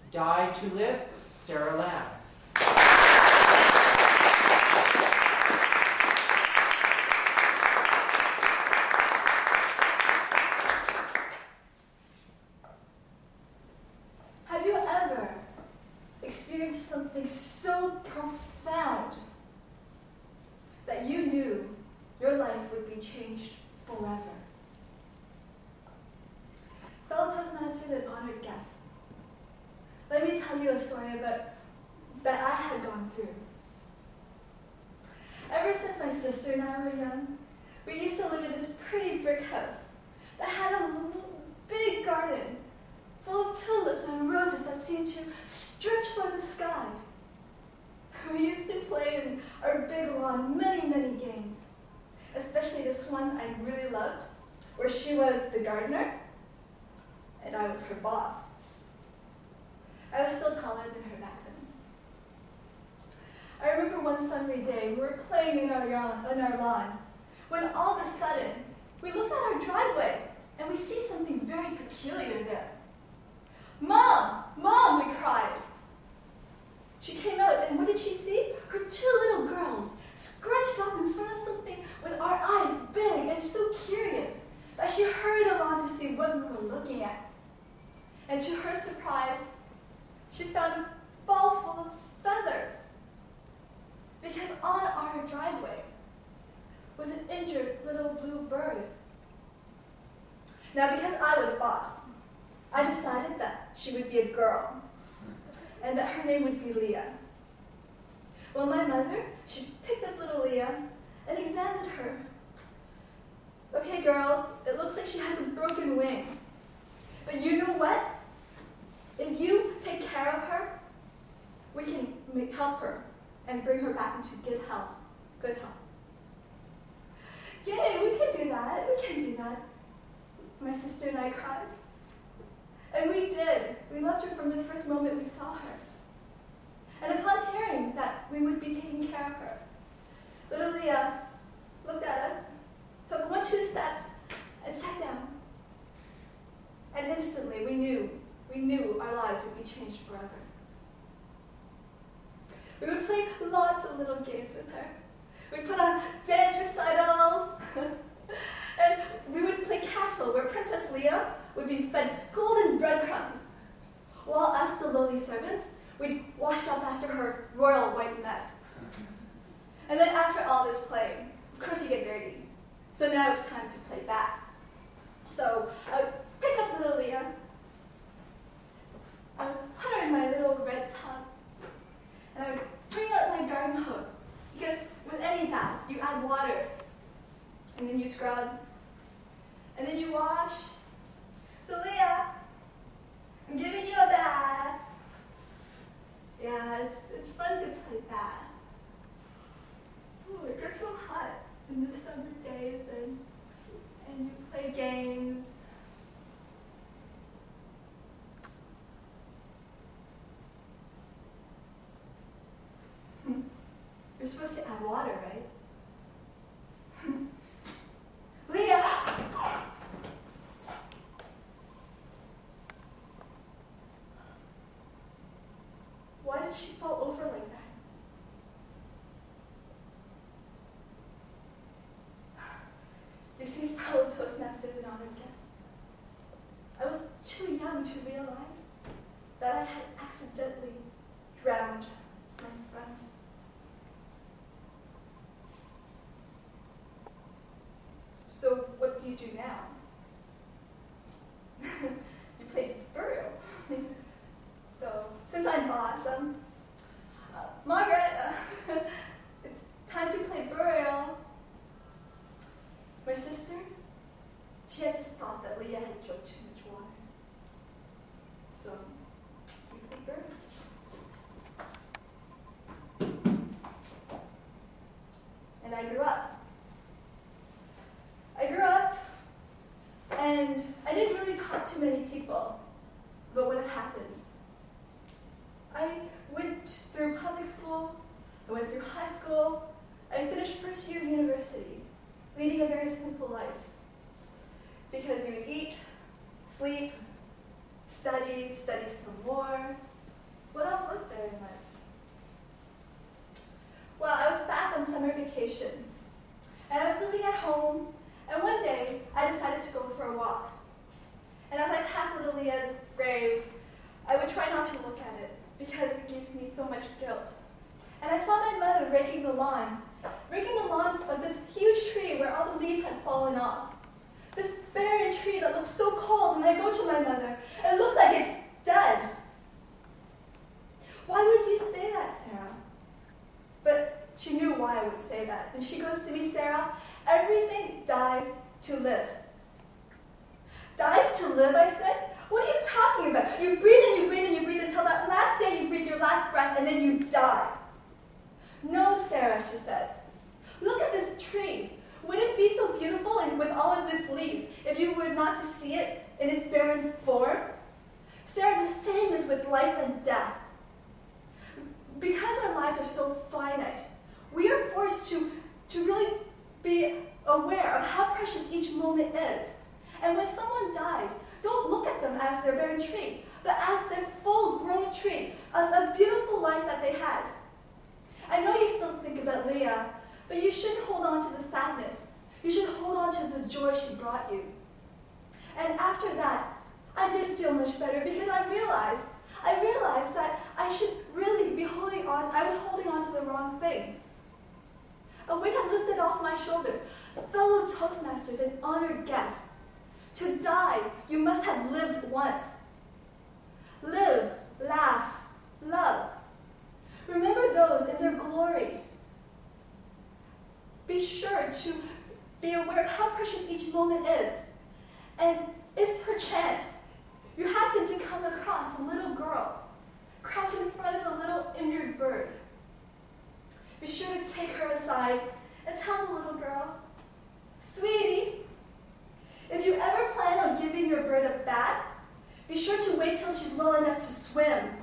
Die to Live, Sara Lamb. Have you ever experienced something so profound that you knew your life would be changed forever? Fellow Toastmasters and honored guests, let me tell you a story that I had gone through. Ever since my sister and I were young, we used to live in this pretty brick house that had a big garden full of tulips and roses that seemed to stretch for the sky. We used to play in our big lawn many, many games, especially this one I really loved, where she was the gardener and I was her boss. I was still taller than her back then. I remember one summery day, we were playing in our lawn, when all of a sudden, we look at our driveway and we see something very peculiar there. "Mom! Mom!" we cried. She came out, and what did she see? Her two little girls, scrunched up in front of something with our eyes big and so curious that she hurried along to see what we were looking at. And to her surprise, she found a ball full of feathers. Because on our driveway was an injured little blue bird. Now, because I was boss, I decided that she would be a girl, and that her name would be Leah. Well, my mother, she picked up little Leah and examined her. "Okay, girls, it looks like she has a broken wing. But you know what? If you take care of her, we can help her and bring her back into good health. "Yay, we can do that, we can do that," my sister and I cried. And we did. We loved her from the first moment we saw her. And upon hearing that we would be taking care of her, little Leah looked at us, took 1-2 steps, and sat down. And instantly we knew our lives would be changed forever. We would play lots of little games with her. We'd put on dance recitals, and we would play castle, where Princess Leah would be fed golden breadcrumbs, while us, the lowly servants, we'd wash up after her royal white mess. And then after all this playing, of course you get dirty. So now it's time to play back. So I would pick up little Leah, I would put her in my little red tub, and I would bring out my garden hose, because with any bath, you add water, and then you scrub, and then you wash. "So Leah, I'm giving you a bath." Yeah, it's fun to play bath. Ooh, it gets so hot in the summer days, and you play games. You're supposed to add water, right? "Leah!" Why did she fall over like that? You see, fellow Toastmasters and honored guests, I was too young to realize that I had accidentally drowned my friend. So what do you do now? You play burial. So since I'm boss, Margaret, it's time to play burial. My sister, she had just thought that Leah had drunk too much water. So we played burial. And I grew up. And I didn't really talk to many people about what had happened. I went through public school, I went through high school, I finished first year of university, leading a very simple life. Because you would eat, sleep, study some more, try not to look at it because it gives me so much guilt. And I saw my mother raking the lawn of this huge tree where all the leaves had fallen off. This barren tree that looks so cold, and I go to my mother, and it looks like it's dead. Why would you say that, Sarah? But she knew why I would say that. And she goes to me, Sarah, everything dies to live. Dies to live, I said? What are you talking about? You breathe and you breathe and you breathe until that last day you breathe your last breath and then you die. No, Sarah, she says. Look at this tree. Would it be so beautiful and with all of its leaves if you were not to see it in its barren form? Sarah, the same is with life and death. Because our lives are so finite, we are forced to really be aware of how precious each moment is. And when someone dies, don't look at them as their barren tree, but as their full-grown tree, as a beautiful life that they had. I know you still think about Leah, but you shouldn't hold on to the sadness. You should hold on to the joy she brought you. And after that, I did feel much better because I realized that I should really be I was holding on to the wrong thing. A weight had lifted off my shoulders. Fellow Toastmasters and honored guests. To die, you must have lived once. Live, laugh, love. Remember those in their glory. Be sure to be aware of how precious each moment is. And if perchance you happen to come across a little girl crouching in front of a little injured bird, be sure to take her aside and tell the little girl, "Sweetie, if you ever plan on giving your bird a bath, be sure to wait till she's well enough to swim